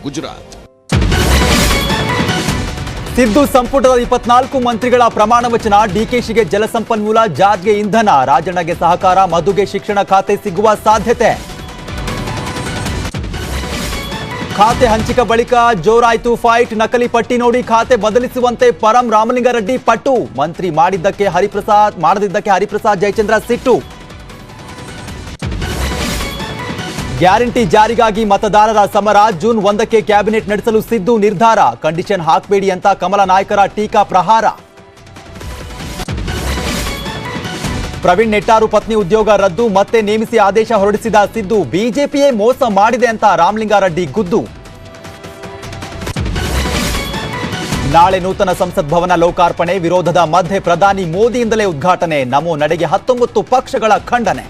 ಗುಜರಾತ್. ಸಿದ್ದು ಸಂಪುಟದ 24 ಮಂತ್ರಿಗಳ ಪ್ರಮಾಣ ವಚನ. ಡಿಕೆಶಿಗೆ ಜಲಸಂಪನ್ಮೂಲ, ಜಾರ್ಜ್ಗೆ ಇಂಧನ, ರಾಜಣ್ಣಗೆ ಸಹಕಾರ, ಮಧುಗೆ ಶಿಕ್ಷಣ ಖಾತೆ ಸಿಗುವ ಸಾಧ್ಯತೆ. ಖಾತೆ ಹಂಚಿಕೆ ಬಳಿಕ ಜೋರಾಯ್ತು ಫೈಟ್. ನಕಲಿ ಪಟ್ಟಿ ನೋಡಿ ಖಾತೆ ಬದಲಿಸುವಂತೆ ಪರಂ ರಾಮಲಿಂಗಾರೆಡ್ಡಿ ಪಟ್ಟು. ಮಂತ್ರಿ ಮಾಡದಿದ್ದಕ್ಕೆ ಹರಿಪ್ರಸಾದ್ ಜಯಚಂದ್ರ ಸಿಟ್ಟು. ಗ್ಯಾರಂಟಿ ಜಾರಿಗಾಗಿ ಮತದಾರರ ಸಮರ. ಜೂನ್ 1ಕ್ಕೆ ಕ್ಯಾಬಿನೆಟ್ ನಡೆಸಲು ಸಿದ್ದು ನಿರ್ಧಾರ. ಕಂಡೀಷನ್ ಹಾಕಬೇಡಿ ಅಂತ ಕಮಲ ನಾಯಕರ ಟೀಕಾ ಪ್ರಹಾರ. ಪ್ರವೀಣ್ ನೆಟ್ಟಾರು ಪತ್ನಿ ಉದ್ಯೋಗ ರದ್ದು, ಮತ್ತೆ ನೇಮಿಸಿ ಆದೇಶ ಹೊರಡಿಸಿದ ಸಿದ್ದು. ಬಿಜೆಪಿಯೇ ಮೋಸ ಮಾಡಿದೆ ಅಂತ ರಾಮಲಿಂಗಾರೆಡ್ಡಿ ಗುದ್ದು. ನಾಳೆ ನೂತನ ಸಂಸತ್ ಭವನ ಲೋಕಾರ್ಪಣೆ. ವಿರೋಧದ ಮಧ್ಯೆ ಪ್ರಧಾನಿ ಮೋದಿಯಿಂದಲೇ ಉದ್ಘಾಟನೆ. ನಮೋ ನಡೆಗೆ 19 ಪಕ್ಷಗಳ ಖಂಡನೆ.